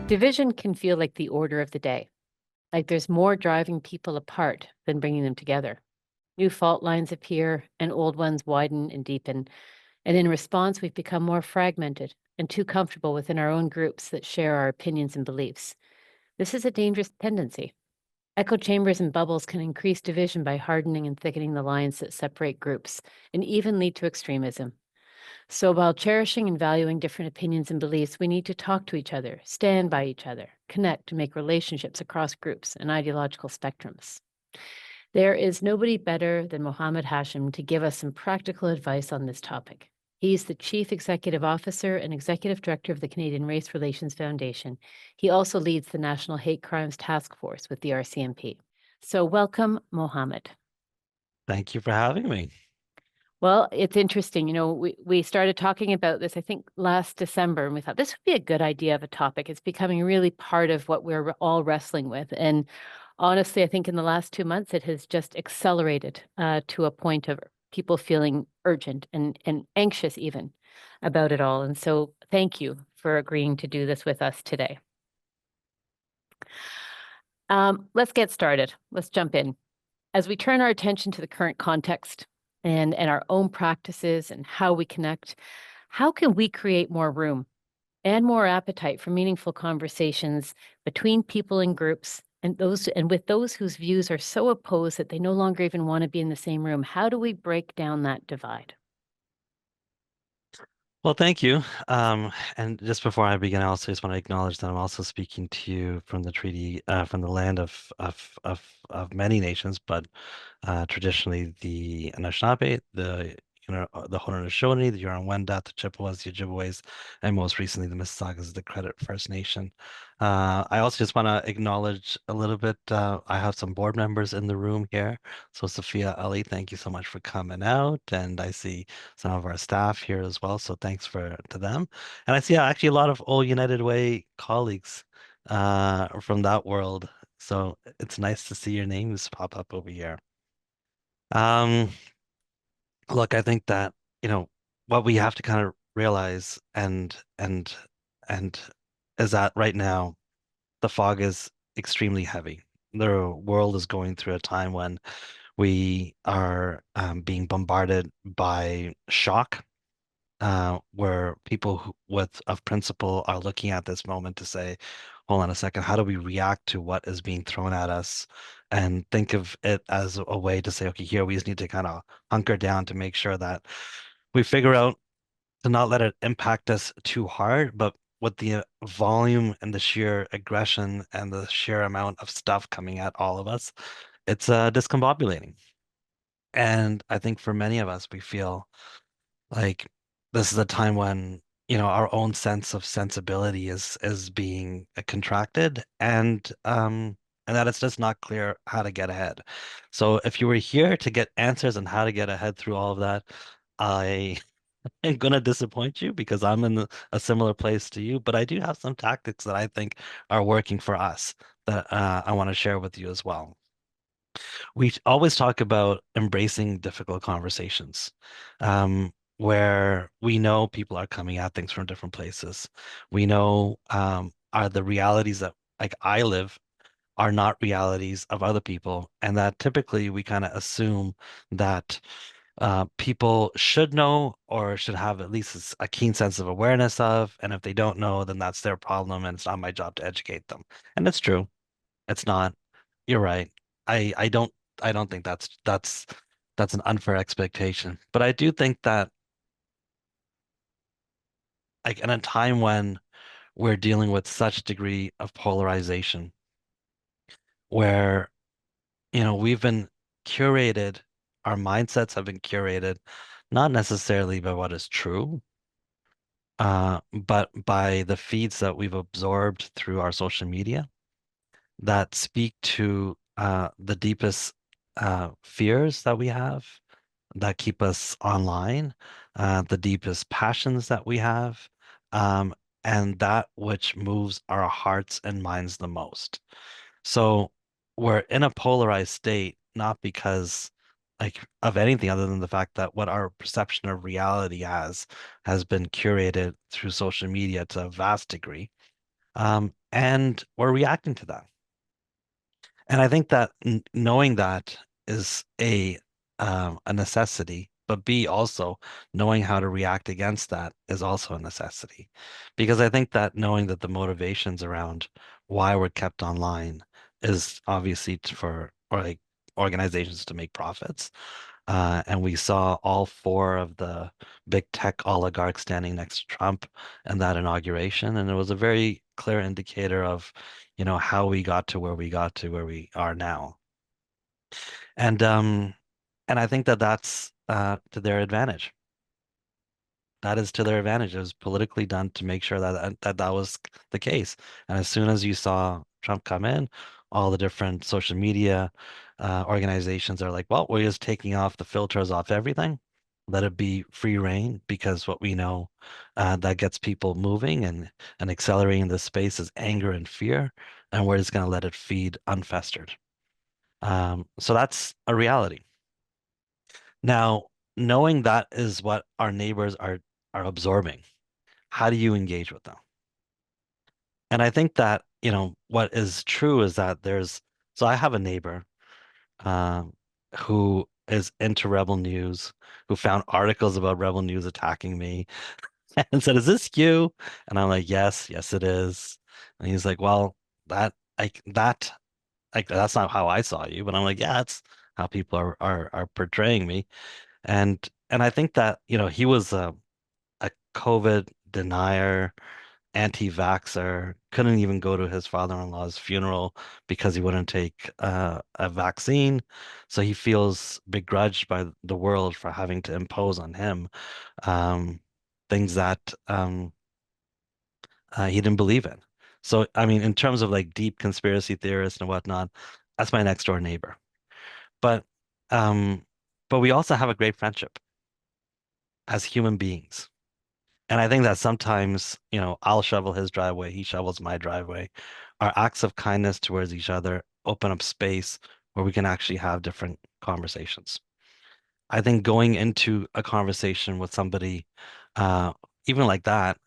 Division can feel like the order of the day, like there's more driving people apart than bringing them together. New fault lines appear and old ones widen and deepen. And in response, we've become more fragmented and too comfortable within our own groups that share our opinions and beliefs. This is a dangerous tendency. Echo chambers and bubbles can increase division by hardening and thickening the lines that separate groups and even lead to extremism. So, while cherishing and valuing different opinions and beliefs, we need to talk to each other, stand by each other, connect to make relationships across groups and ideological spectrums. There is nobody better than Mohammed Hashim to give us some practical advice on this topic. He's the Chief Executive Officer and Executive Director of the Canadian Race Relations Foundation. He also leads the National Hate Crimes Task Force with the RCMP. So, welcome, Mohammed. Thank you for having me. Well, it's interesting. We started talking about this, I think, last December, and we thought this would be a good idea of a topic. It's becoming really part of what we're all wrestling with. And honestly, I think in the last 2 months, it has just accelerated to a point of people feeling urgent and anxious even about it all. And so thank you for agreeing to do this with us today. Let's get started. Let's jump in. As we turn our attention to the current context and our own practices and how we connect, how can we create more room and more appetite for meaningful conversations between people and groups and with those whose views are so opposed that they no longer even want to be in the same room? How do we break down that divide? Well, thank you. And just before I begin, I also just want to acknowledge that I'm also speaking to you from the from the land of many nations, but traditionally the Anishinaabe, the Haudenosaunee, the Huron-Wendat, the Chippewas, the Ojibways, and most recently the Mississaugas of the Credit First Nation. I also just want to acknowledge a little bit. I have some board members in the room here. So Sophia, Ali, thank you so much for coming out, and I see some of our staff here as well. So thanks to them, and I see actually a lot of old United Way colleagues from that world. So it's nice to see your names pop up over here. Um, Look, I think that, what we have to kind of realize and is that right now the fog is extremely heavy. The world is going through a time when we are being bombarded by shock, where people with of principle are looking at this moment to say, hold on a second, how do we react to what is being thrown at us? And think of it as a way to say, okay, here we just need to kind of hunker down to make sure that we figure out to not let it impact us too hard, but with the volume and the sheer aggression and the sheer amount of stuff coming at all of us, it's discombobulating. And I think for many of us, we feel like this is a time when, our own sense of sensibility is being contracted and that it's just not clear how to get ahead. So if you were here to get answers on how to get ahead through all of that, I am gonna disappoint you because I'm in a similar place to you, but I do have some tactics that I think are working for us that I want to share with you as well. We always talk about embracing difficult conversations, where we know people are coming at things from different places. We know are the realities that like I live are not realities of other people, and that typically we kind of assume that people should know or should have at least a keen sense of awareness of, and if they don't know, then that's their problem, and it's not my job to educate them. And it's true. It's not. You're right. I don't think that's an unfair expectation. But I do think that like in a time when we're dealing with such degree of polarization, where we've been curated, our mindsets have been curated, not necessarily by what is true, but by the feeds that we've absorbed through our social media that speak to the deepest fears that we have that keep us online, the deepest passions that we have, um, and that which moves our hearts and minds the most. So we're in a polarized state, not because like of anything other than the fact that what our perception of reality has been curated through social media to a vast degree. And we're reacting to that. And I think that knowing that is a necessity, but B, also knowing how to react against that is also a necessity. Because I think that knowing that the motivations around why we're kept online is obviously for or like organizations to make profits. And we saw all four of the big tech oligarchs standing next to Trump in that inauguration, and it was a very clear indicator of, how we got to where we got to where we are now. And and I think that that's to their advantage. That is to their advantage. It was politically done to make sure that was the case. And as soon as you saw Trump come in, all the different social media organizations are like, well, we're just taking off the filters off everything. Let it be free reign because what we know that gets people moving and accelerating the space is anger and fear, and we're just going to let it feed unfestered. So that's a reality. Now, knowing that is what our neighbors are absorbing, how do you engage with them? And I think that, what is true is that so I have a neighbor um, who is into Rebel News, who found articles about Rebel News attacking me and said, "Is this you?" And I'm like, "Yes, yes, it is." And he's like, "Well, that that's not how I saw you." But I'm like, "Yeah, that's how people are portraying me." And I think that, he was a COVID denier, anti-vaxxer, couldn't even go to his father-in-law's funeral because he wouldn't take a vaccine. So he feels begrudged by the world for having to impose on him um, things that he didn't believe in. So, I mean, in terms of like deep conspiracy theorists and whatnot, that's my next door neighbor. But um, but we also have a great friendship as human beings. And I think that sometimes, I'll shovel his driveway, he shovels my driveway. Our acts of kindness towards each other open up space where we can actually have different conversations. I think going into a conversation with somebody, uh, even like that,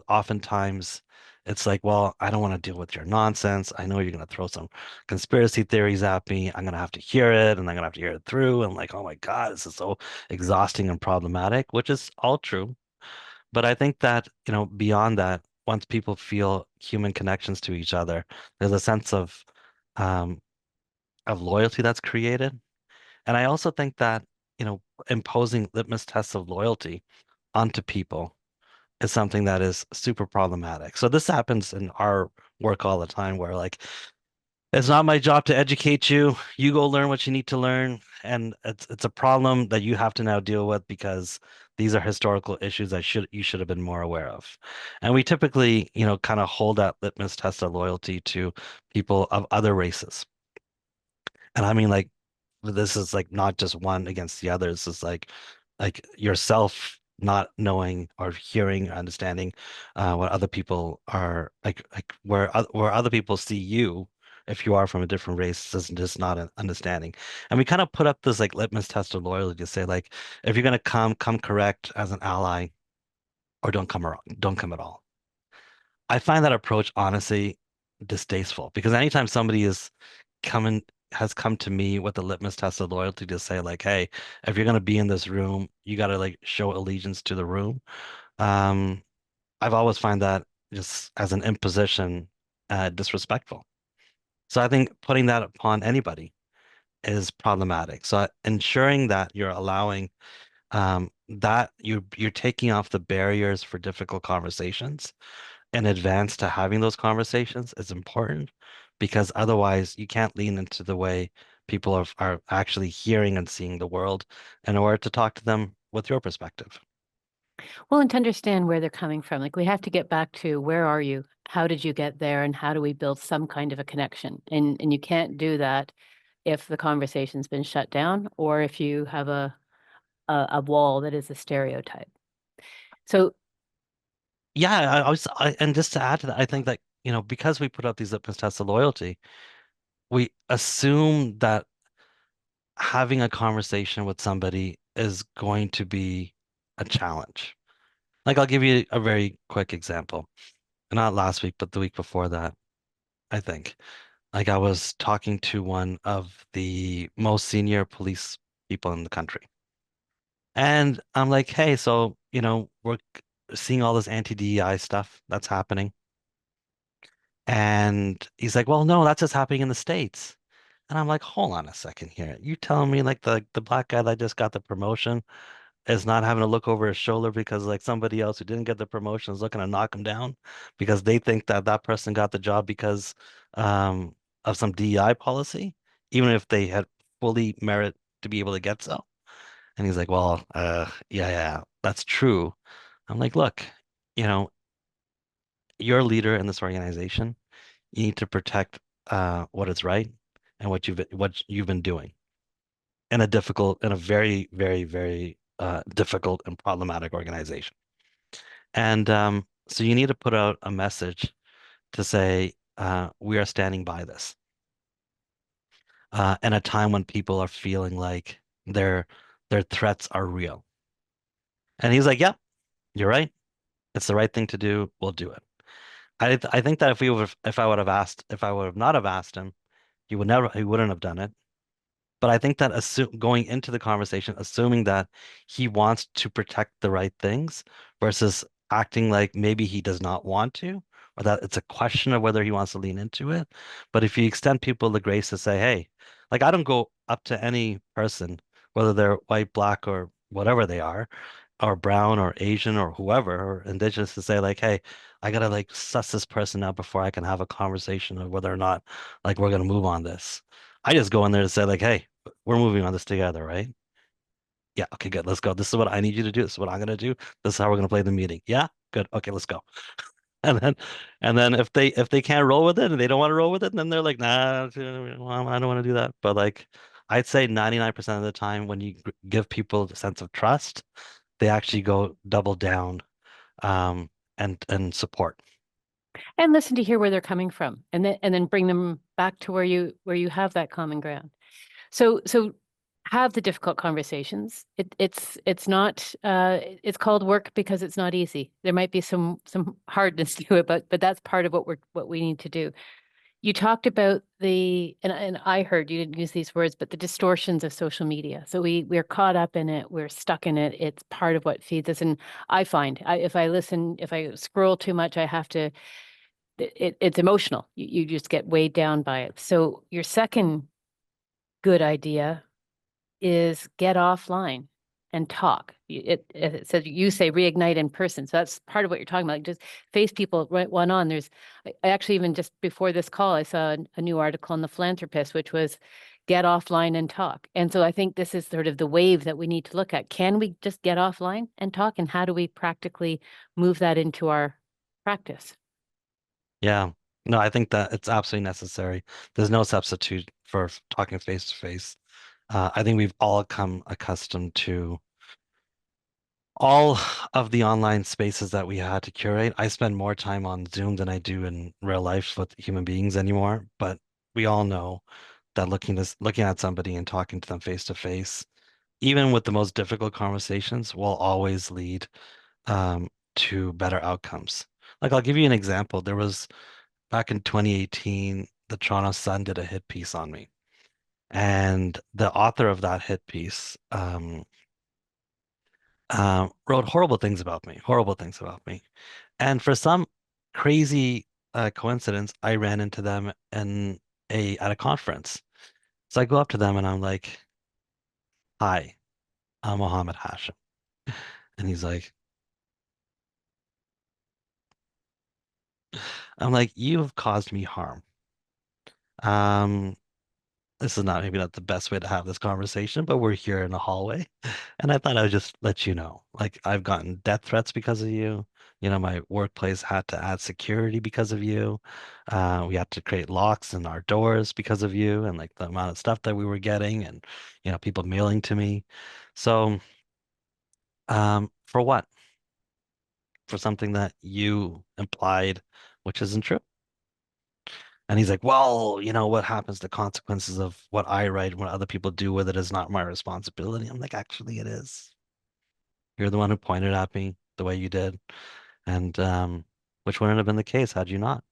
oftentimes it's like, well, I don't want to deal with your nonsense. I know you're going to throw some conspiracy theories at me. I'm going to have to hear it and I'm going to have to hear it through. And like, oh my God, this is so exhausting and problematic, which is all true. But I think that, beyond that, once people feel human connections to each other, there's a sense um, of loyalty that's created. And I also think that, imposing litmus tests of loyalty onto people is something that is super problematic. So this happens in our work all the time where like it's not my job to educate you. You go learn what you need to learn, and it's a problem that you have to now deal with because these are historical issues that you should have been more aware of. And we typically, kind of hold that litmus test of loyalty to people of other races. And I mean, like, this is like not just one against the other. This is like yourself not knowing or hearing or understanding what other people are like where other people see you if you are from a different race is just not an understanding. And we kind of put up this like litmus test of loyalty to say like if you're gonna come correct as an ally or don't come at all. I find that approach honestly distasteful because anytime somebody is coming has come to me with a litmus test of loyalty to say like, hey, if you're gonna be in this room, you gotta like show allegiance to the room. Um, I've always find that just as an imposition, disrespectful. So I think putting that upon anybody is problematic. So ensuring that you're allowing that you're taking off the barriers for difficult conversations in advance to having those conversations is important because otherwise you can't lean into the way people are actually hearing and seeing the world in order to talk to them with your perspective. Well, and to understand where they're coming from, like we have to get back to where are you? How did you get there? And how do we build some kind of a connection? And you can't do that if the conversation's been shut down or if you have a wall that is a stereotype. So, Yeah, and just to add to that, I think that, because we put up these litmus tests of loyalty, we assume that having a conversation with somebody is going to be a challenge. Like I'll give you a very quick example. not last week, but the week before that, I think. Like I was talking to one of the most senior police people in the country. And I'm like, hey, so, we're seeing all this anti-DEI stuff that's happening. And he's like, well, no, that's just happening in the States. And I'm like, hold on a second here. You telling me like the black guy that just got the promotion is not having to look over his shoulder because like somebody else who didn't get the promotion is looking to knock him down because they think that that person got the job because um, of some DEI policy, even if they had fully merit to be able to get so. And he's like, well, yeah, that's true. I'm like, look, you know, you're a leader in this organization. You need to protect what is right and what you've been doing in a very, very, very difficult and problematic organization. And so you need to put out a message to say, we are standing by this. In a time when people are feeling like their threats are real. And he's like, yep, you're right. It's the right thing to do. We'll do it. I think that if I would have not have asked him, he wouldn't have done it. But I think that going into the conversation, assuming that he wants to protect the right things versus acting like maybe he does not want to, or that it's a question of whether he wants to lean into it. But if you extend people the grace to say, hey, like I don't go up to any person, whether they're white, black, or whatever they are, or brown or Asian or whoever, or indigenous to say like, hey, I gotta like suss this person out before I can have a conversation of whether or not like we're gonna move on this. I just go in there to say like, hey, we're moving on this together, right? Yeah, okay, good. Let's go. This is what I need you to do. This is what I'm gonna do. This is how we're gonna play the meeting. Yeah, good. Okay, let's go. And then if they can't roll with it and they don't want to roll with it, then they're like, nah, well, I don't want to do that. But like I'd say 99% of the time when you give people a sense of trust, they actually go double down and support. And listen to hear where they're coming from, and then bring them back to where you have that common ground. So have the difficult conversations. It's not it's called work because it's not easy. There might be some hardness to it, but that's part of what we need to do. You talked about and I heard you didn't use these words, but the distortions of social media. So we're caught up in it, we're stuck in it. It's part of what feeds us. And I find if I scroll too much, I have to it's emotional. You just get weighed down by it. So your second good idea is get offline and talk. It says you say reignite in person. So that's part of what you're talking about. Like just face people right one on. I actually even just before this call, I saw a new article in The Philanthropist, which was get offline and talk. And so I think this is sort of the wave that we need to look at. Can we just get offline and talk? And how do we practically move that into our practice? Yeah. No, I think that it's absolutely necessary. There's no substitute for talking face to face. I think we've all come accustomed to all of the online spaces that we had to curate. I spend more time on Zoom than I do in real life with human beings anymore, but we all know that looking at somebody and talking to them face to face, even with the most difficult conversations, will always lead um, to better outcomes. Like I'll give you an example. There was back in 2018, the Toronto Sun did a hit piece on me. And the author of that hit piece wrote horrible things about me. And for some crazy coincidence, I ran into them at a conference. So I go up to them and I'm like, "Hi, I'm Mohammed Hashim." And he's like, "I'm like, you have caused me harm. Um, this is not maybe not the best way to have this conversation, but we're here in the hallway, and I thought I would just let you know. Like I've gotten death threats because of you. My workplace had to add security because of you. We had to create locks in our doors because of you, and like the amount of stuff that we were getting, and people mailing to me. So, for what? For something that you implied, which isn't true. And he's like, well, what happens, the consequences of what I write, what other people do with it is not my responsibility. I'm like, actually, it is. You're the one who pointed at me the way you did. And which wouldn't have been the case had you not.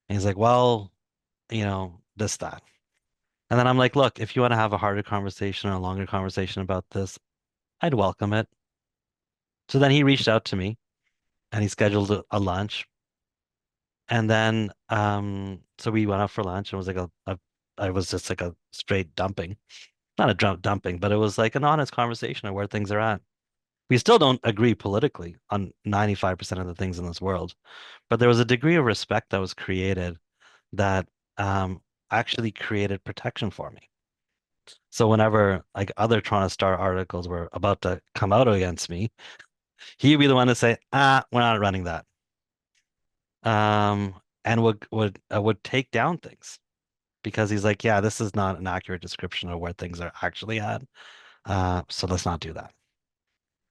And he's like, well, this, that. And then I'm like, look, if you want to have a harder conversation or a longer conversation about this, I'd welcome it. So then he reached out to me and he scheduled a lunch. And then, so we went out for lunch and it was like I was just like a straight dumping, not a dumping, but it was like an honest conversation of where things are at. We still don't agree politically on 95% of the things in this world, but there was a degree of respect that was created that actually created protection for me. So whenever like other Toronto Star articles were about to come out against me, he'd be the one to say, we're not running that. And would take down things because he's like, yeah, this is not an accurate description of where things are actually at. So let's not do that.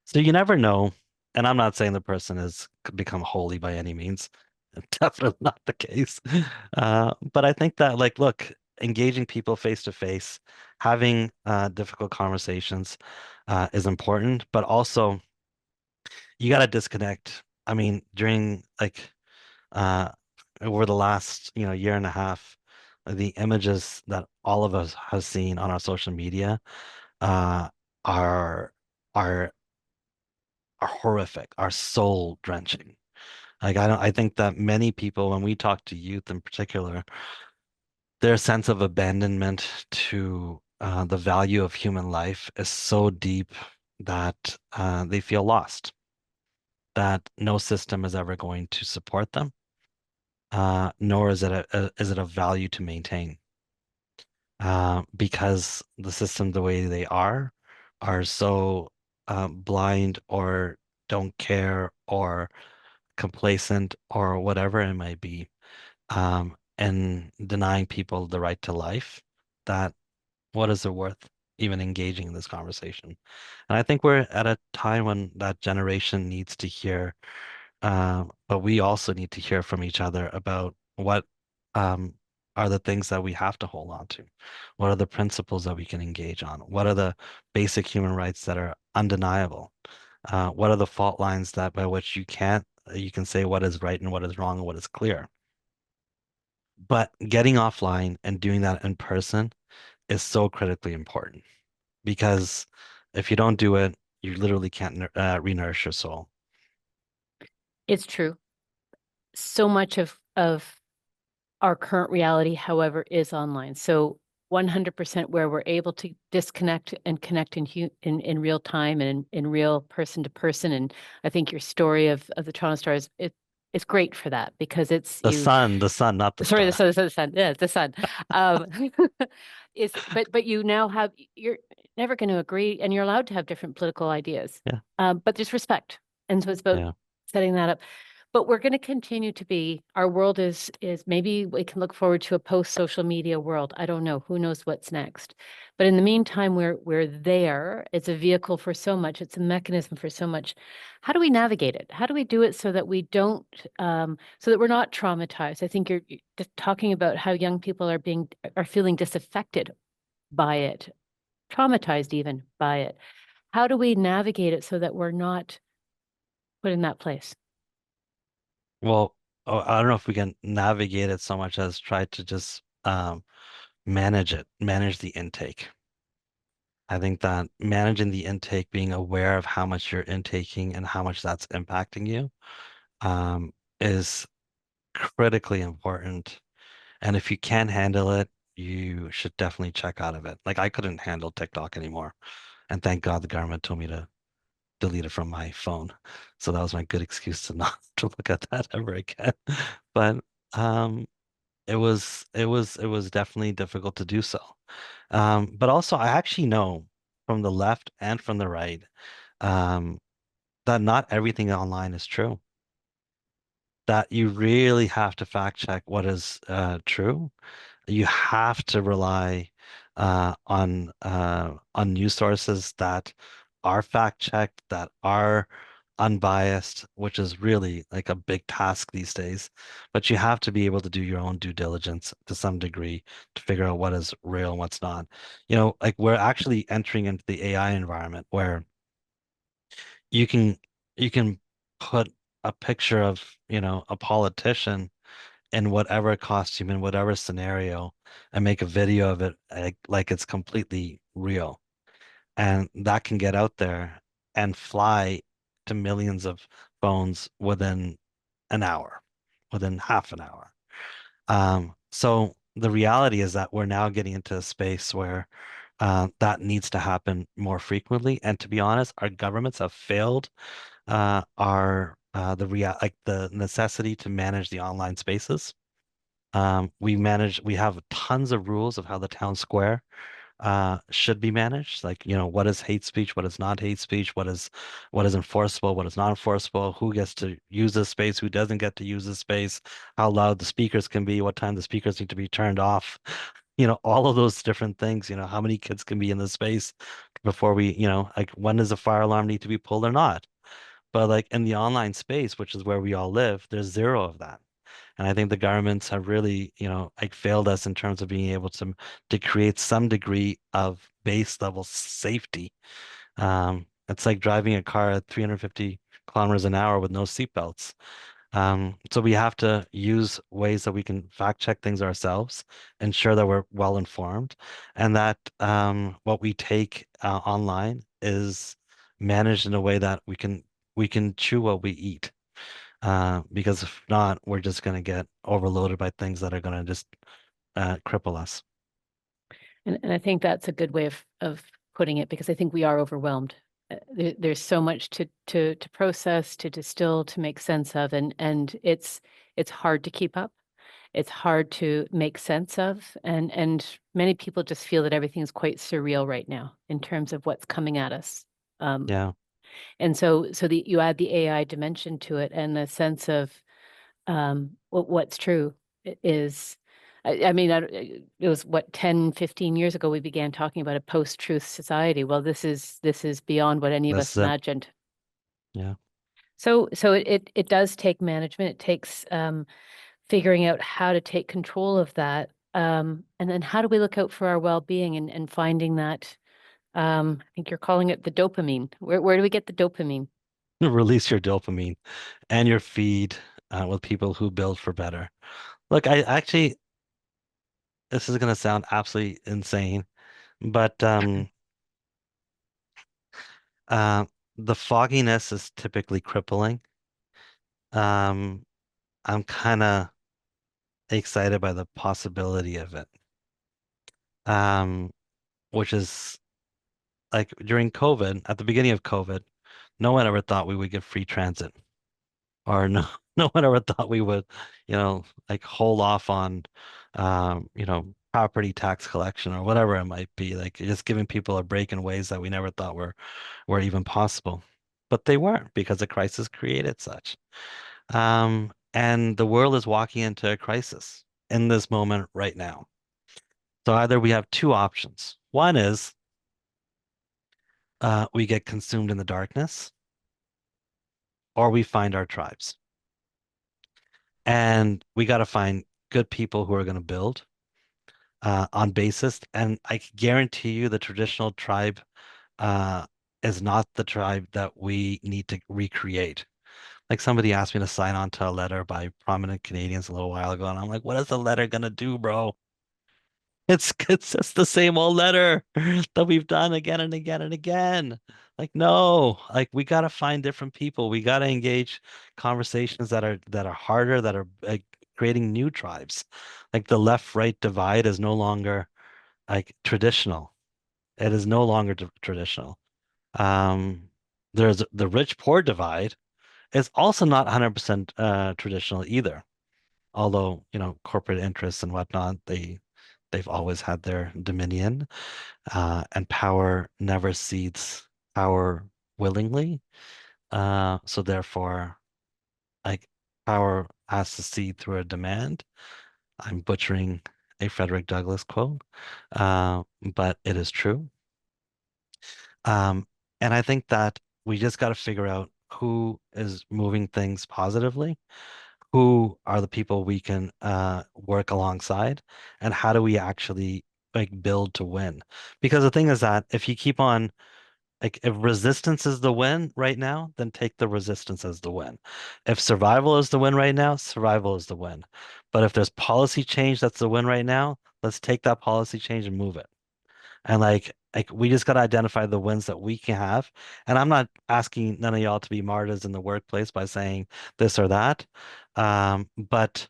So you never know. And I'm not saying the person has become holy by any means. Definitely not the case. But I think that, like, look, engaging people face to face, having difficult conversations is important, but also you got to disconnect. I mean, during like uh, over the last, year and a half, the images that all of us have seen on our social media uh, are are are horrific, are soul drenching. Like I think that many people, when we talk to youth in particular, their sense of abandonment to the value of human life is so deep that they feel lost, that no system is ever going to support them, nor is it is it a value to maintain, because the system, the way they are so blind or don't care or complacent or whatever it might be, and denying people the right to life, that what is it worth even engaging in this conversation? And I think we're at a time when that generation needs to hear, but we also need to hear from each other about what um, are the things that we have to hold on to? What are the principles that we can engage on? What are the basic human rights that are undeniable? What are the fault lines that by which you can say what is right and what is wrong and what is clear? But getting offline and doing that in person is so critically important because if you don't do it, you literally can't re-nourish your soul. It's true. So much of our current reality, however, is online. So 100% where we're able to disconnect and connect in real time and in real person to person. And I think your story of the Toronto Stars, it's great for that because it's you. The sun, not the Sorry, star. the sun. Yeah, the sun. Um, is but you now have you're never going to agree, and you're allowed to have different political ideas. Yeah, But there's respect, and so it's about yeah. setting that up. But we're going to continue to be, our world is maybe we can look forward to a post-social media world. I don't know. Who knows what's next? But in the meantime, we're there. It's a vehicle for so much. It's a mechanism for so much. How do we navigate it? How do we do it so that we don't, so that we're not traumatized? I think you're just talking about how young people are feeling disaffected by it, traumatized even by it. How do we navigate it so that we're not put in that place? Well, I don't know if we can navigate it so much as try to just manage it, manage the intake. I think that managing the intake, being aware of how much you're intaking and how much that's impacting you, is critically important. And if you can handle it, you should definitely check out of it. Like I couldn't handle TikTok anymore. And thank God the government told me to delete it from my phone. So that was my good excuse to not to look at that ever again. But um it was definitely difficult to do so. But also I actually know from the left and from the right, um, that not everything online is true. That you really have to fact check what is true. You have to rely on news sources that are fact checked, that are unbiased, which is really like a big task these days. But you have to be able to do your own due diligence to some degree to figure out what is real and what's not. Like we're actually entering into the AI environment where you can you can put a picture of, a politician in whatever costume, in whatever scenario, and make a video of it like it's completely real. And that can get out there and fly to millions of phones within an hour, within half an hour. So the reality is that we're now getting into a space where that needs to happen more frequently. And to be honest, our governments have failed like the necessity to manage the online spaces. We have tons of rules of how the town square should be managed. Like, what is hate speech, what is not hate speech, what is enforceable, what is not enforceable, who gets to use this space, who doesn't get to use this space, how loud the speakers can be, what time the speakers need to be turned off. All of those different things, how many kids can be in the space before like when does a fire alarm need to be pulled or not? But like in the online space, which is where we all live, there's zero of that. And I think the governments have really, like failed us in terms of being able to create some degree of base level safety. It's like driving a car at 350 kilometers an hour with no seatbelts. So we have to use ways that we can fact check things ourselves, ensure that we're well informed, and that what we take online is managed in a way that we can chew what we eat. Because if not, we're just going to get overloaded by things that are going to just cripple us. And I think that's a good way of putting it because I think we are overwhelmed. There's so much to process, to distill, to make sense of, and it's hard to keep up. It's hard to make sense of, and many people just feel that everything is quite surreal right now in terms of what's coming at us. Um, Yeah. and so you add the AI dimension to it and the sense of what's true is, I mean, it was what, 10, 15 years ago, we began talking about a post-truth society. Well, this is beyond what any of us That's it. imagined. Yeah. So it does take management. It takes figuring out how to take control of that. And then how do we look out for our well-being and finding that, I think you're calling it the dopamine. Where do we get the dopamine? Release your dopamine and your feed with people who build for better. Look, I actually, this is going to sound absolutely insane, but uh, the fogginess is typically crippling. Um, I'm kind of excited by the possibility of it, um, which is like during COVID, at the beginning of COVID, no one ever thought we would get free transit, or no, no one ever thought we would, like hold off on, property tax collection or whatever it might be, like just giving people a break in ways that we never thought were even possible. But they weren't because the crisis created such. And the world is walking into a crisis in this moment right now. So either we have two options. One is we get consumed in the darkness, or we find our tribes. And we got to find good people who are going to build on basis. And I can guarantee you the traditional tribe uh, is not the tribe that we need to recreate. Like somebody asked me to sign on to a letter by prominent Canadians a little while ago, and I'm like, what is the letter gonna do, bro? It's just the same old letter that we've done again and again and again. Like, no, like we gotta find different people. We gotta engage conversations that are harder, that are like creating new tribes. Like the left-right divide is no longer like traditional. It is no longer traditional. Um, there's the rich-poor divide is also not 100% traditional either. Although, corporate interests and whatnot, they've always had their dominion, and power never cedes power willingly. So therefore, like power has to cede through a demand. I'm butchering a Frederick Douglass quote, but it is true. Um, and I think that we just got to figure out who is moving things positively, who are the people we can work alongside, and how do we actually like build to win? Because the thing is that if you keep on Like if resistance is the win right now, then take the resistance as the win. If survival is the win right now, survival is the win. But if there's policy change that's the win right now, let's take that policy change and move it. And like we just got to identify the wins that we can have. And I'm not asking none of y'all to be martyrs in the workplace by saying this or that. But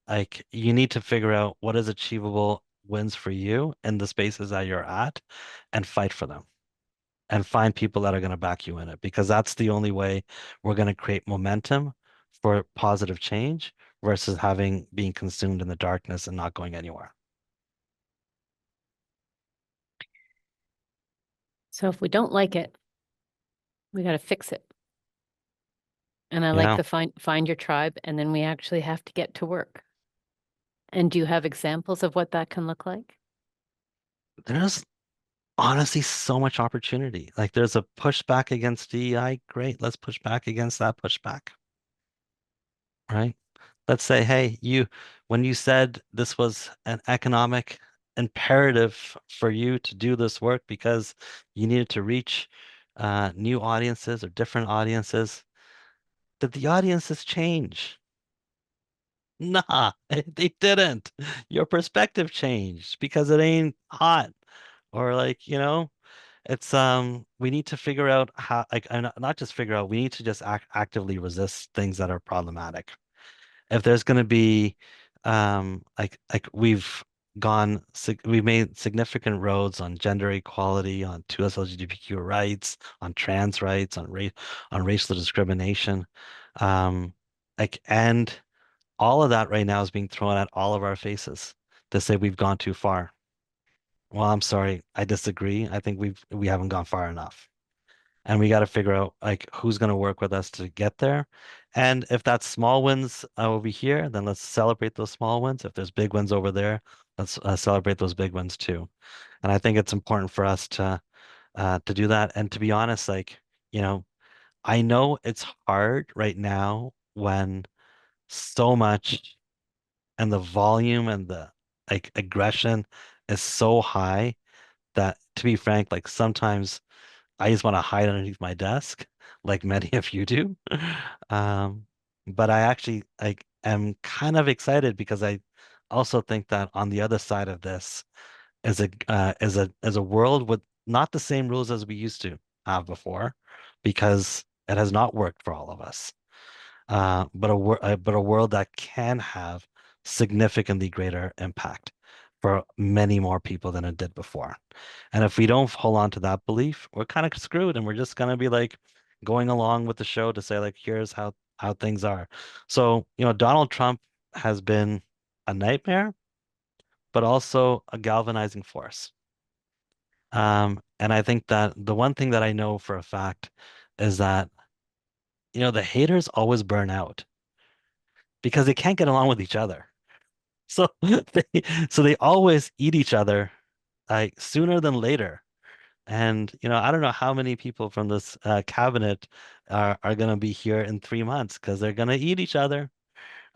like you need to figure out what is achievable wins for you in the spaces that you're at and fight for them and find people that are going to back you in it because that's the only way we're going to create momentum for positive change versus having being consumed in the darkness and not going anywhere. So if we don't like it, we got to fix it. And I like Yeah, the find your tribe, and then we actually have to get to work. And do you have examples of what that can look like? there's honestly so much opportunity. Like there's a pushback against DEI. Great, let's push back against that pushback, right? Let's say, hey, when you said this was an economic imperative for you to do this work because you needed to reach new audiences or different audiences, did the audiences change? Nah, they didn't. Your perspective changed because it ain't hot or like, it's we need to figure out how like not just figure out, we need to just actively resist things that are problematic. If there's going to be like we've made significant roads on gender equality, on 2S LGBTQ rights, on trans rights, on racial discrimination. Um and all of that right now is being thrown at all of our faces to say we've gone too far. Well, I'm sorry, I disagree. I think we haven't gone far enough. And we got to figure out like who's going to work with us to get there. And if that's small wins over here, then let's celebrate those small wins. If there's big wins over there, let's celebrate those big wins too. And I think it's important for us to do that. And to be honest, like, I know it's hard right now when so much and the volume and the like aggression is so high that to be frank, like sometimes I just want to hide underneath my desk, like many of you do. Um, but I actually like am kind of excited because I also think that on the other side of this is a world with not the same rules as we used to have before, because it has not worked for all of us. But a world that can have significantly greater impact for many more people than it did before. And if we don't hold on to that belief, we're kind of screwed, and we're just gonna be like going along with the show to say like, here's how things are. So, Donald Trump has been a nightmare, but also a galvanizing force. And I think that the one thing that I know for a fact is that, the haters always burn out because they can't get along with each other. So they always eat each other like sooner than later. And I don't know how many people from this cabinet are going to be here in 3 months because they're going to eat each other.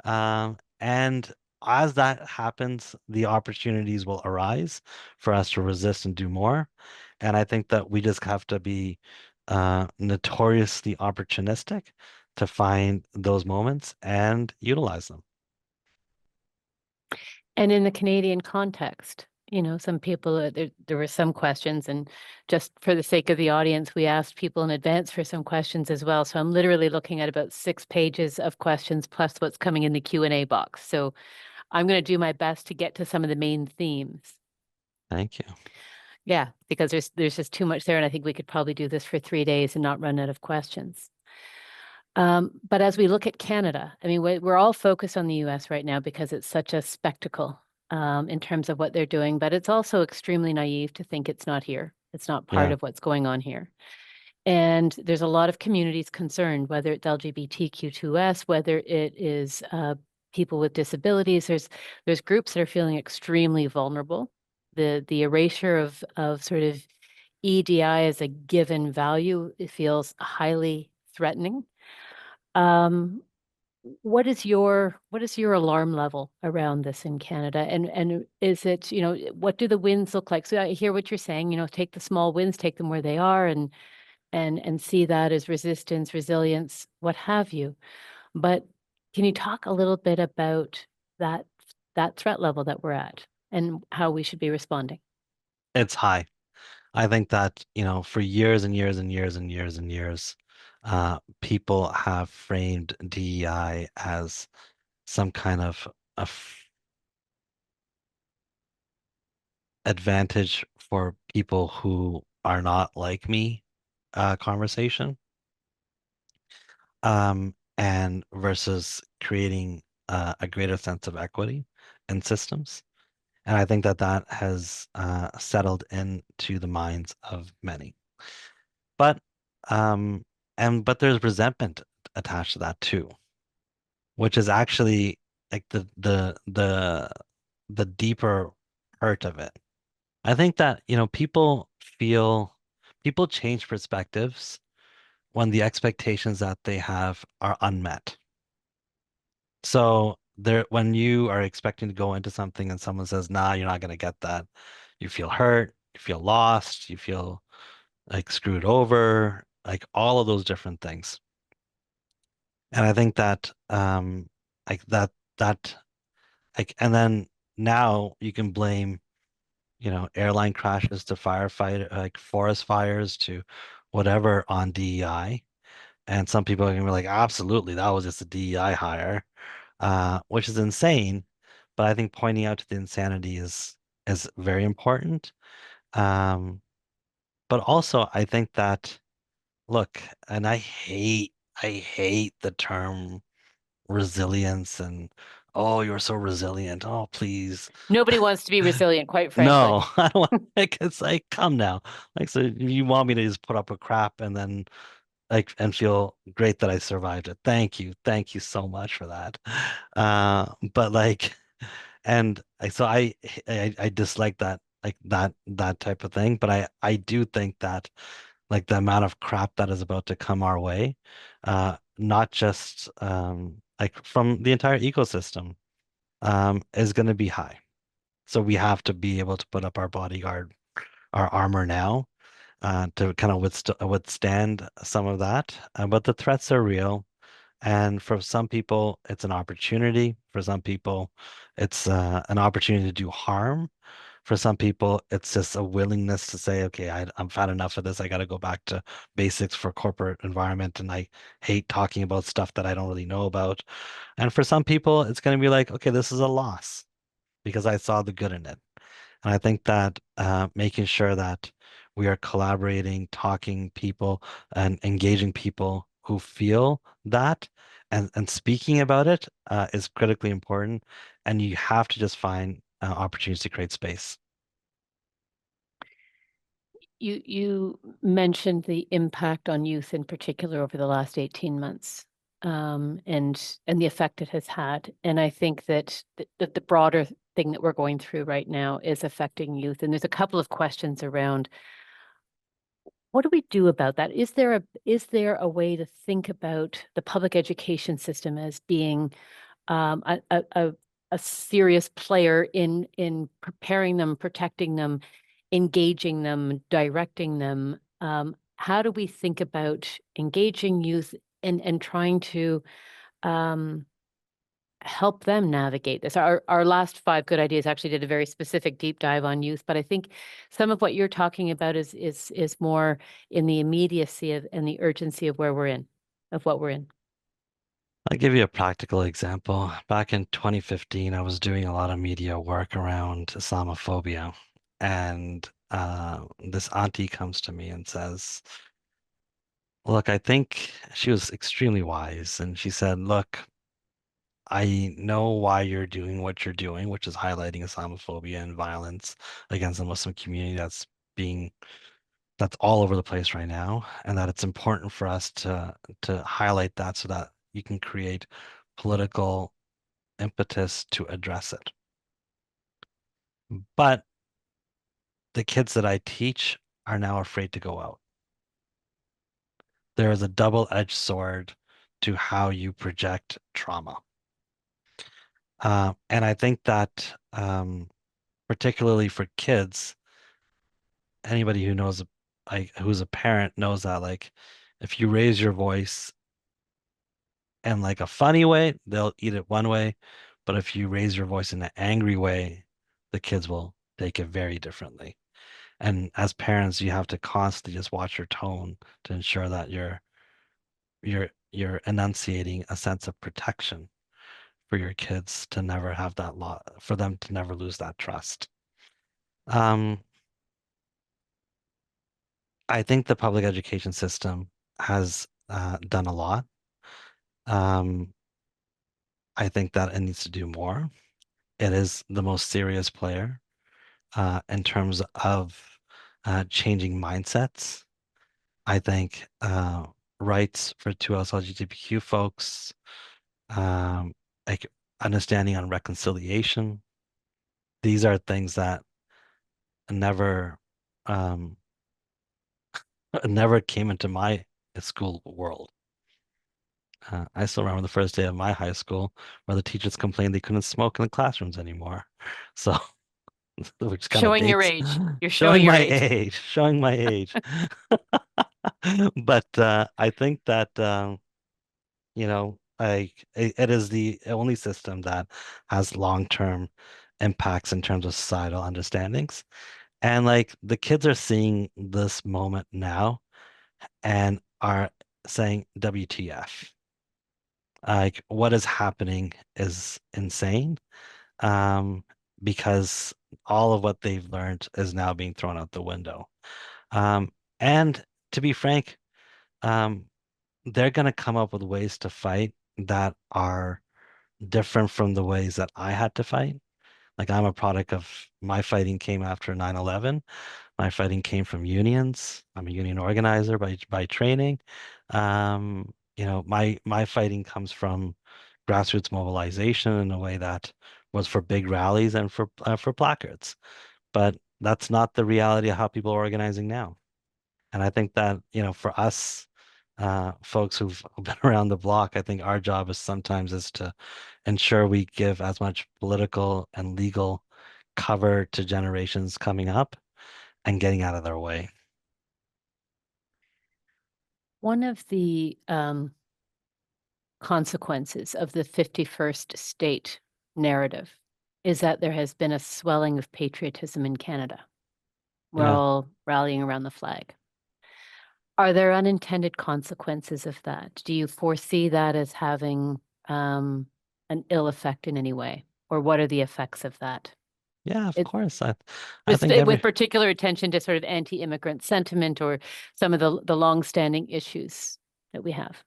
And as that happens, the opportunities will arise for us to resist and do more. And I think that we just have to be notoriously opportunistic to find those moments and utilize them. And in the Canadian context, some people, there were some questions, and just for the sake of the audience, we asked people in advance for some questions as well. So I'm literally looking at about 6 pages of questions plus what's coming in the Q&A box. So I'm going to do my best to get to some of the main themes. Thank you. Yeah, because there's just too much there, and I think we could probably do this for 3 days and not run out of questions. But as we look at Canada, I mean, we're all focused on the US right now because it's such a spectacle in terms of what they're doing, but it's also extremely naive to think it's not here. It's not part Yeah. of what's going on here. And there's a lot of communities concerned, whether it's LGBTQ2S, whether it is people with disabilities. There's groups that are feeling extremely vulnerable. The erasure of sort of EDI as a given value, it feels highly threatening. Um, what is your alarm level around this in Canada? And is it, what do the wins look like? So I hear what you're saying, take the small wins, take them where they are and see that as resistance, resilience, what have you. But can you talk a little bit about that that threat level that we're at and how we should be responding? It's high. I think that, for years and years and years and years and years, people have framed DEI as some kind of advantage for people who are not like me, conversation, and versus creating a greater sense of equity in systems. And I think that that has settled into the minds of many. But um, but there's resentment attached to that too, which is actually like the deeper hurt of it. I think that, people change perspectives when the expectations that they have are unmet. So when you are expecting to go into something and someone says, "Nah, you're not going to get that," you feel hurt, you feel lost, you feel like screwed over, like all of those different things. And I think that like that like and then now you can blame, airline crashes to firefight like forest fires to whatever on DEI. And some people are gonna be like, absolutely, that was just a DEI hire, which is insane. But I think pointing out to the insanity is very important. Um, but also I think that look, and I hate the term resilience and oh, you're so resilient. Oh, please. Nobody wants to be resilient, quite frankly. No, I don't want like it's like come now. Like so you want me to just put up with crap and then like and feel great that I survived it. Thank you. Thank you so much for that. But like and so I dislike that like that type of thing, but I do think that like the amount of crap that is about to come our way, not just like from the entire ecosystem, is going to be high. So we have to be able to put up our bodyguard, our armor now, to kind of withstand some of that. But the threats are real. And for some people, it's an opportunity. For some people, it's an opportunity to do harm. For some people, it's just a willingness to say, okay, I'm had enough of this. I got to go back to basics for corporate environment. And I hate talking about stuff that I don't really know about. And for some people, it's going to be like, okay, this is a loss because I saw the good in it. And I think that making sure that we are collaborating, talking people, and engaging people who feel that and speaking about it is critically important. And you have to just find opportunities to create space. You mentioned the impact on youth in particular over the last 18 months, and the effect it has had. And I think that the broader thing that we're going through right now is affecting youth. And there's a couple of questions around what do we do about that? Is there a way to think about the public education system as being a serious player in preparing them, protecting them, engaging them, directing them? How do we think about engaging youth and trying to um, help them navigate this? Our last five good ideas actually did a very specific deep dive on youth, but I think some of what you're talking about is more in the immediacy of and the urgency of where we're in, of what we're in. I'll give you a practical example. Back in 2015, I was doing a lot of media work around Islamophobia, and this auntie comes to me and says, look, I think she was extremely wise. And she said, look, I know why you're doing what you're doing, which is highlighting Islamophobia and violence against the Muslim community that's all over the place right now, and that it's important for us to highlight that so that you can create political impetus to address it. But the kids that I teach are now afraid to go out. There is a double-edged sword to how you project trauma. And I think that particularly for kids, anybody who knows, like, who's a parent knows that, like, if you raise your voice in like a funny way, they'll eat it one way. But if you raise your voice in an angry way, the kids will take it very differently. And as parents, you have to constantly just watch your tone to ensure that you're enunciating a sense of protection for your kids to never have that law, for them to never lose that trust. Um, I think the public education system has done a lot. Um, I think that it needs to do more. It is the most serious player in terms of changing mindsets. I think rights for 2Ls LGBTQ folks, um, like understanding on reconciliation, these are things that never um, never came into my school world. I still remember the first day of my high school where the teachers complained they couldn't smoke in the classrooms anymore. So, which kind of Showing your dates, age. You're showing showing your my age. age, showing my age. But I think that like it is the only system that has long-term impacts in terms of societal understandings. And like the kids are seeing this moment now and are saying WTF. Like what is happening is insane. Um, because all of what they've learned is now being thrown out the window. Um, and to be frank, um, they're going to come up with ways to fight that are different from the ways that I had to fight. Like I'm a product of my fighting came after 9/11. My fighting came from unions. I'm a union organizer by training. My fighting comes from grassroots mobilization in a way that was for big rallies and for placards. But that's not the reality of how people are organizing now. And I think that, for us, folks who've been around the block, I think our job is sometimes is to ensure we give as much political and legal cover to generations coming up and getting out of their way. One of the consequences of the 51st state narrative is that there has been a swelling of patriotism in Canada. We're Yeah. all rallying around the flag. Are there unintended consequences of that? Do you foresee that as having an ill effect in any way? Or what are the effects of that? Yeah, of It, course. I think with every particular attention to sort of anti-immigrant sentiment or some of the long-standing issues that we have.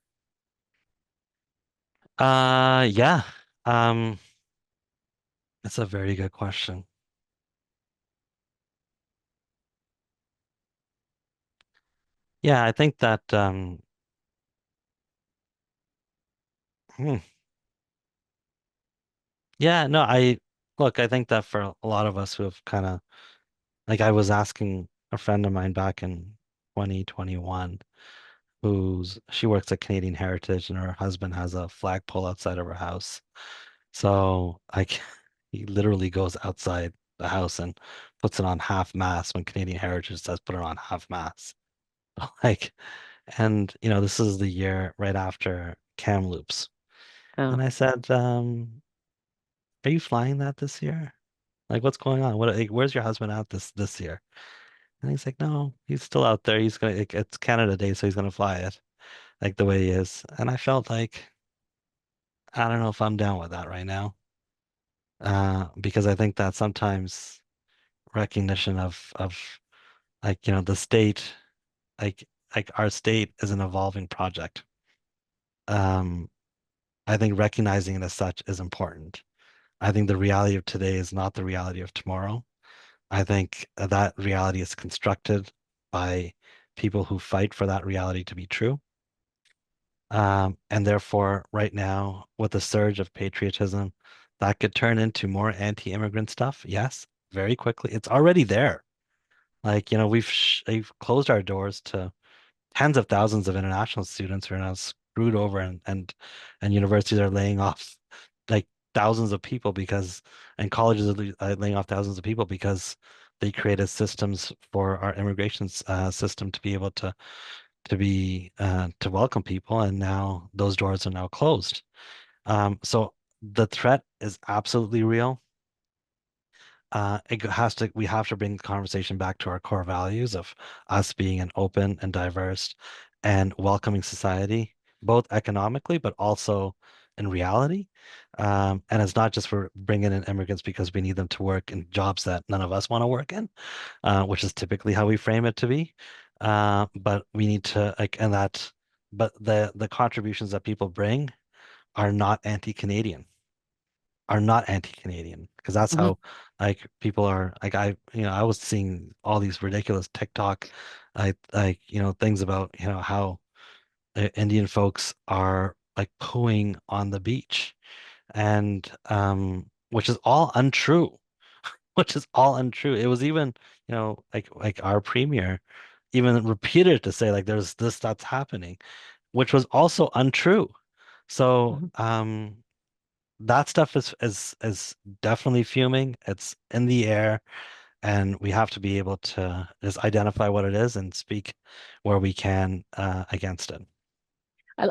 yeah. Um it's a very good question. Yeah, I think that hmm, yeah, no, I think that for a lot of us who have kind of like I was asking a friend of mine back in 2021 she works at Canadian Heritage and her husband has a flagpole outside of her house. So like he literally goes outside the house and puts it on half mast when Canadian Heritage says put it on half mast. Like, and this is the year right after Kamloops. Oh. And I said, are you flying that this year? Like, what's going on? Like, where's your husband out this year? And he's like, no, he's still out there. It's Canada Day, so he's gonna fly it like the way he is. And I felt like I don't know if I'm down with that right now. Because I think that sometimes recognition of like, the state, like our state is an evolving project. Um, I think recognizing it as such is important. I think the reality of today is not the reality of tomorrow. I think that reality is constructed by people who fight for that reality to be true. And therefore, right now, with the surge of patriotism, that could turn into more anti-immigrant stuff. Yes, very quickly. It's already there. Like, we've closed our doors to tens of thousands of international students who are now screwed over, and universities are laying off like thousands of people because, and colleges are laying off thousands of people because they created systems for our immigration system to be able to welcome people, and now those doors are now closed. So the threat is absolutely real. We have to bring the conversation back to our core values of us being an open and diverse and welcoming society, both economically, but also in reality. And it's not just for bringing in immigrants because we need them to work in jobs that none of us want to work in, which is typically how we frame it to be. But we need to but the contributions that people bring are not anti-Canadian because that's Mhm. how like people are like I was seeing all these ridiculous TikTok things about how Indian folks are like pooing on the beach and which is all untrue. Which is all untrue. It was even like our premier even repeated to say like there's this that's happening, which was also untrue. So Mhm. that stuff is definitely fuming. It's in the air, and we have to be able to just identify what it is and speak where we can against it.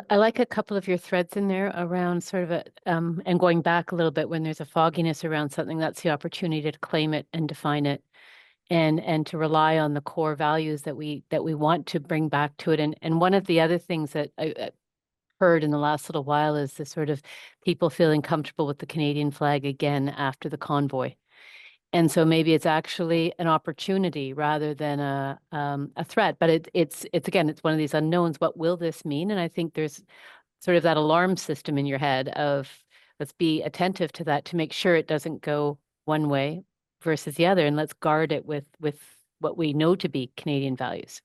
I like a couple of your threads in there around sort of and going back a little bit when there's a fogginess around something, that's the opportunity to claim it and define it and to rely on the core values that we want to bring back to it. And one of the other things that I heard in the last little while is the sort of people feeling comfortable with the Canadian flag again after the convoy. And so maybe it's actually an opportunity rather than a threat. But it's again, it's one of these unknowns. What will this mean? And I think there's sort of that alarm system in your head of let's be attentive to that to make sure it doesn't go one way versus the other, and let's guard it with what we know to be Canadian values.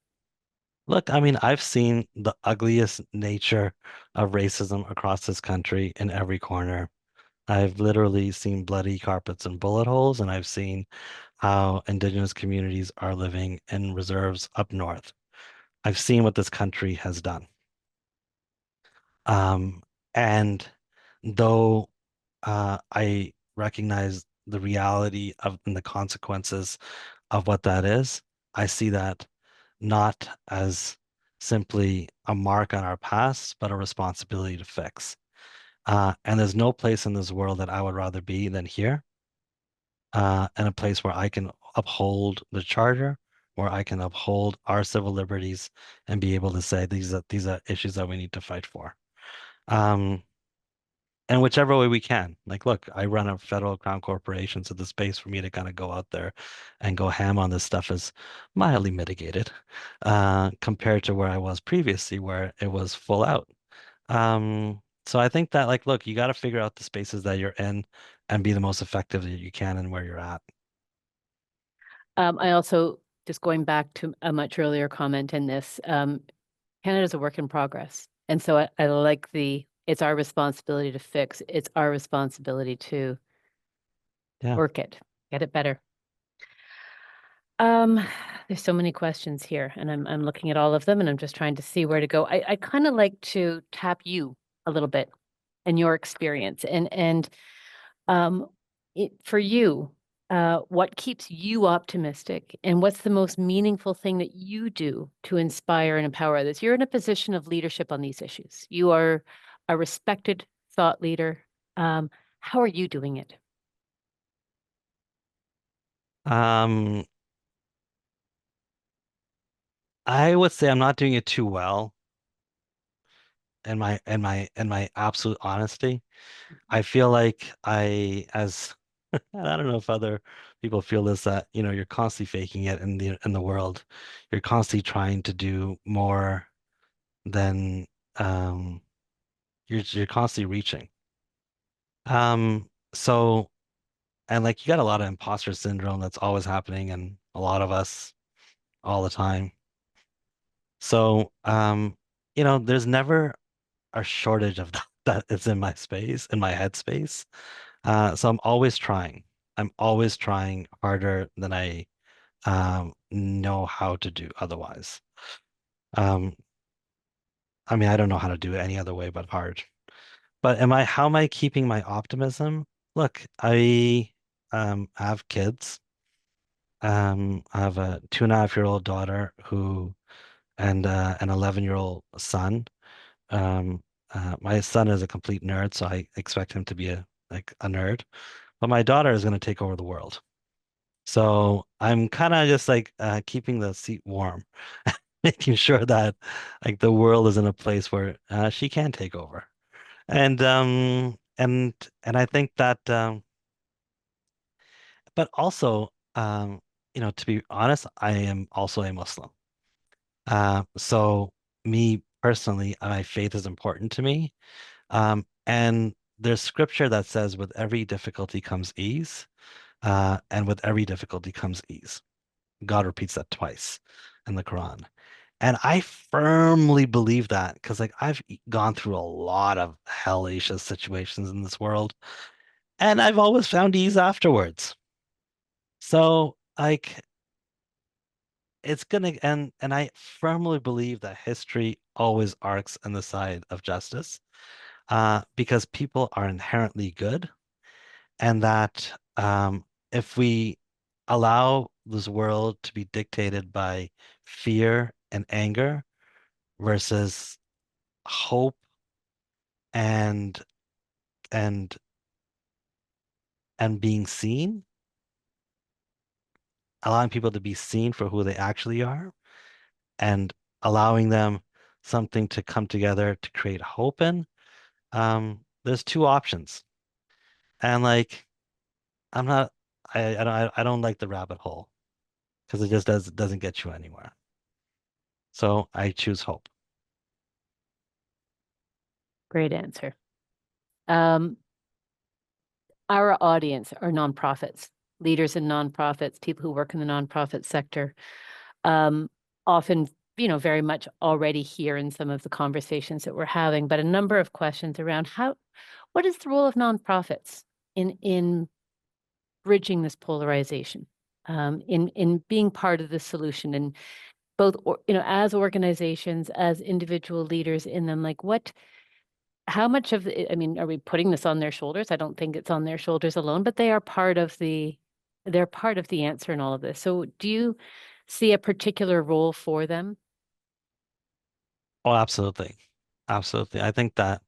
Look, I mean, I've seen the ugliest nature of racism across this country in every corner. I've literally seen bloody carpets and bullet holes, and I've seen how Indigenous communities are living in reserves up north. I've seen what this country has done. Um, and though I recognize the reality of and the consequences of what that is, I see that not as simply a mark on our past, but a responsibility to fix. And there's no place in this world that I would rather be than here, and a place where I can uphold the charter, where I can uphold our civil liberties and be able to say these are issues that we need to fight for. Um, and whichever way we can. Like, look, I run a federal crown corporation, so the space for me to kind of go out there and go ham on this stuff is mildly mitigated, compared to where I was previously, where it was full out. So I think that, like, look, you got to figure out the spaces that you're in and be the most effective that you can and where you're at. I also just going back to a much earlier comment in this, Canada's a work in progress, and so I like the it's our responsibility to fix. It's our responsibility to Yeah. work it, get it better. Um, there's so many questions here, and I'm looking at all of them, and I'm just trying to see where to go. I kind of like to tap you a little bit and your experience, and um, for you, what keeps you optimistic, and what's the most meaningful thing that you do to inspire and empower others? You're in a position of leadership on these issues. You are a respected thought leader. How are you doing it? Um, I would say I'm not doing it too well in my absolute honesty. I feel like I don't know if other people feel this, that you're constantly faking it in the world. You're constantly trying to do more than um you're constantly reaching. So and like you got a lot of imposter syndrome that's always happening in a lot of us all the time. So there's never a shortage of that is in my space, in my headspace. So I'm always trying. I'm always trying harder than I know how to do otherwise. Um, I mean, I don't know how to do it any other way but hard. But how am I keeping my optimism? Look, I have kids. I have a 2.5-year-old daughter who and an 11-year-old son. Um, my son is a complete nerd, so I expect him to be a nerd. But my daughter is going to take over the world. So I'm kind of just like keeping the seat warm, making sure that like the world is in a place where she can take over. And I think that but also to be honest, I am also a Muslim. So me personally, my faith is important to me. And there's scripture that says with every difficulty comes ease, and with every difficulty comes ease. God repeats that twice in the Quran. And I firmly believe that because like I've gone through a lot of hellacious situations in this world, and I've always found ease afterwards. So like it's gonna and I firmly believe that history always arcs on the side of justice, because people are inherently good, and that if we allow this world to be dictated by fear and anger versus hope and and and being seen, allowing people to be seen for who they actually are, and allowing them something to come together to create hope in, there's two options. And like I'm not I don't like the rabbit hole because it just doesn't get you anywhere. So I choose hope. Great answer. Um, our audience are nonprofits, leaders in nonprofits, people who work in the nonprofit sector, um, often, very much already here in some of the conversations that we're having, but a number of questions around what is the role of nonprofits in bridging this polarization, in being part of the solution, and both, as organizations, as individual leaders in them, like how much of I mean, are we putting this on their shoulders? I don't think it's on their shoulders alone, but they're part of the answer in all of this. So do you see a particular role for them? Oh, absolutely. Absolutely. I think that,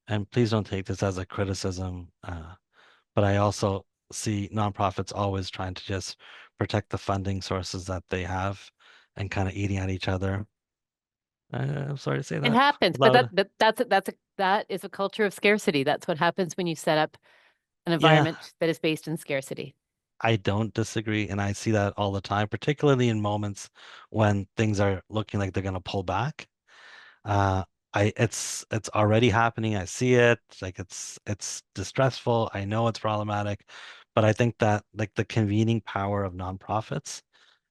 and please don't take this as a criticism, but I also see nonprofits always trying to just protect the funding sources that they have and kind of eating at each other. I'm sorry to say It that happens, but loud. that is a culture of scarcity. That's what happens when you set up an Yeah, environment that is based in scarcity. I don't disagree, and I see that all the time, particularly in moments when things are looking like they're going to pull back. Uh, it's already happening. I see it. Like it's distressful. I know it's problematic, but I think that like the convening power of nonprofits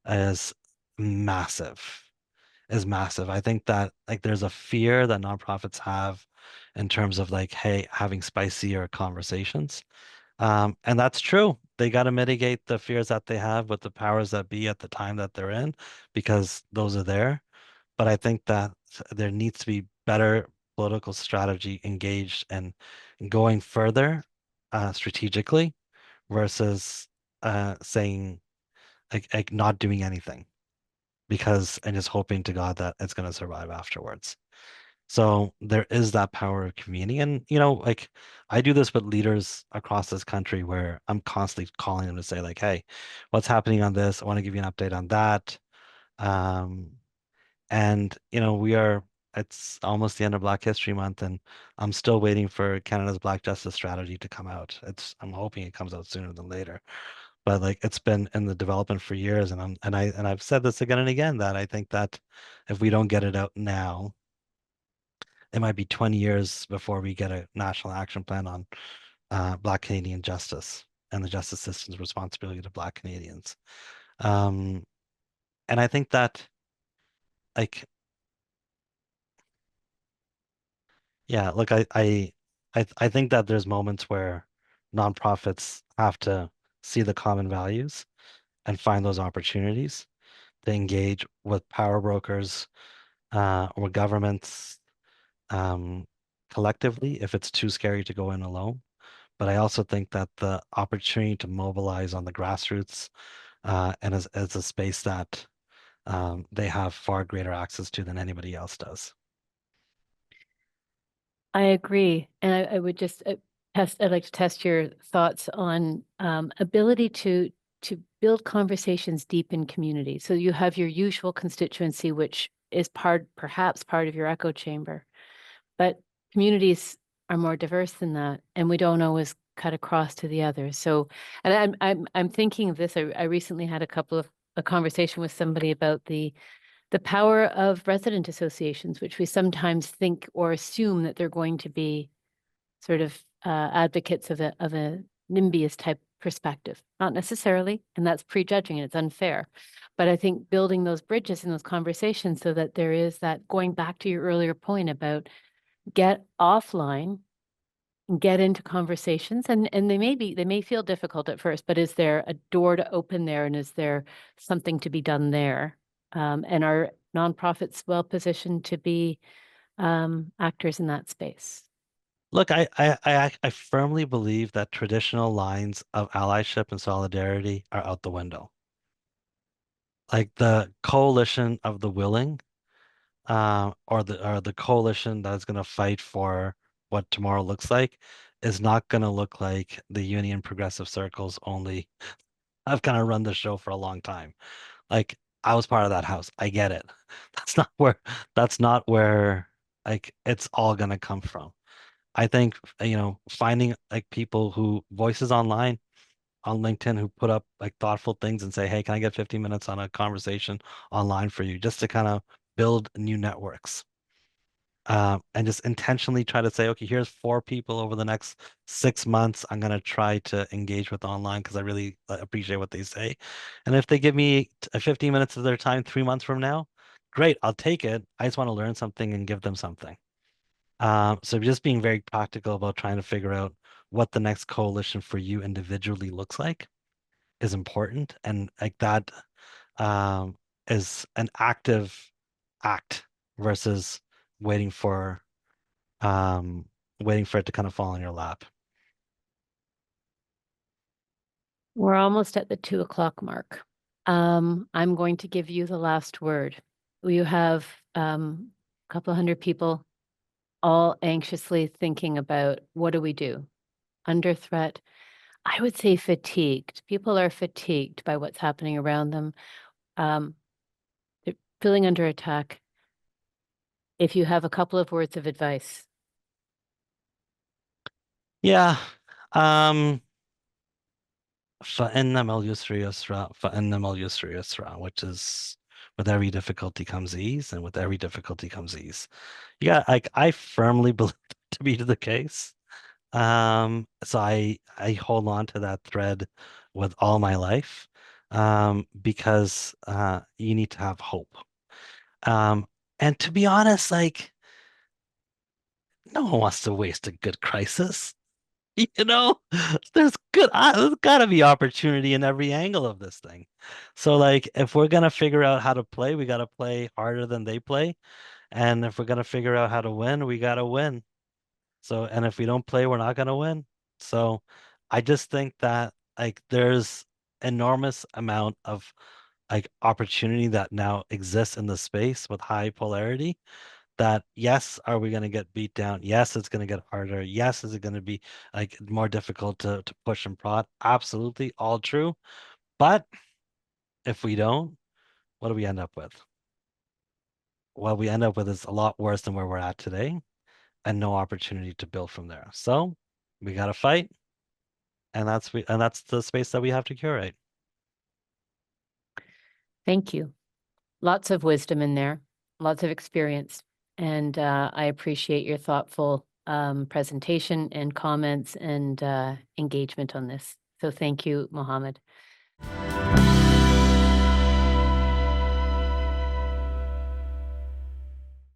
is massive. Is massive. I think that like there's a fear that nonprofits have in terms of like, hey, having spicier conversations. And that's true. They got to mitigate the fears that they have with the powers that be at the time that they're in, because those are there. But I think that there needs to be better political strategy engaged and going further strategically versus saying like not doing anything because and just hoping to God that it's going to survive afterwards. So there is that power of community. And, like I do this with leaders across this country where I'm constantly calling them to say, like, hey, what's happening on this? I want to give you an update on that. Um, and, it's almost the end of Black History Month, and I'm still waiting for Canada's Black Justice Strategy to come out. I'm hoping it comes out sooner than later. But like it's been in the development for years, and I've said this again and again that I think that if we don't get it out now, it might be 20 years before we get a national action plan on Black Canadian justice and the justice system's responsibility to Black Canadians. Um, and I think that, like, yeah, look, I think that there's moments where nonprofits have to see the common values and find those opportunities to engage with power brokers or governments. collectively if it's too scary to go in alone. But I also think that the opportunity to mobilize on the grassroots and as a space that they have far greater access to than anybody else does. I agree. And I would just I'd like to test your thoughts on ability to build conversations deep in community. So you have your usual constituency, which is perhaps part of your echo chamber, but communities are more diverse than that, and we don't always cut across to the others. So, and I'm thinking of this. I recently had a conversation with somebody about the power of resident associations, which we sometimes think or assume that they're going to be sort of advocates of a NIMBYist type perspective. Not necessarily, and that's prejudging and it's unfair. But I think building those bridges and those conversations so that there is that, going back to your earlier point about get offline and get into conversations, and they may feel difficult at first, but is there a door to open there, and is there something to be done there? And are nonprofits well positioned to be actors in that space? Look, I firmly believe that traditional lines of allyship and solidarity are out the window. Like the coalition of the willing, or the coalition that's going to fight for what tomorrow looks like, is not going to look like the union progressive circles only. I've kind of run the show for a long time. Like I was part of that house. I get it. That's not where that's not where like it's all gonna come from. I think, finding like people who voices online on LinkedIn who put up like thoughtful things and say, hey, can I get 15 minutes on a conversation online for you just to kind of build new networks. And just intentionally try to say, okay, here's 4 people over the next 6 months. I'm gonna try to engage with online because I really appreciate what they say. And if they give me 15 minutes of their time 3 months from now, great, I'll take it. I just want to learn something and give them something. So just being very practical about trying to figure out what the next coalition for you individually looks like is important. And like that um, is an active act versus waiting for um, waiting for it to kind of fall in your lap. We're almost at the 2 o'clock mark. I'm going to give you the last word. You have a couple hundred people all anxiously thinking about what do we do? Under threat. I would say fatigued. People are fatigued by what's happening around them. Um, they're feeling under attack. If you have a couple of words of advice. Yeah. Um, فإنما اليسر يسرا فإنما اليسر يسرا, which is with every difficulty comes ease, and with every difficulty comes ease. Yeah, like I firmly believe that to be the case. So I hold on to that thread with all my life, because you need to have hope. Um, and to be honest, like no one wants to waste a good crisis. You know, there's gotta be opportunity in every angle of this thing. So like if we're gonna figure out how to play, we gotta play harder than they play. And if we're gonna figure out how to win, we gotta win. So, and if we don't play, we're not gonna win. So I just think that like there's enormous amount of like opportunity that now exists in the space with high polarity, that yes, are we going to get beat down? Yes, it's going to get harder. Yes, is it going to be like more difficult to push and prod? Absolutely, all true. But if we don't, what do we end up with? What we end up with is a lot worse than where we're at today, and no opportunity to build from there. So we got to fight, and that's the space that we have to curate. Thank you. Lots of wisdom in there, lots of experience. And I appreciate your thoughtful presentation and comments and engagement on this. So thank you, Mohammed.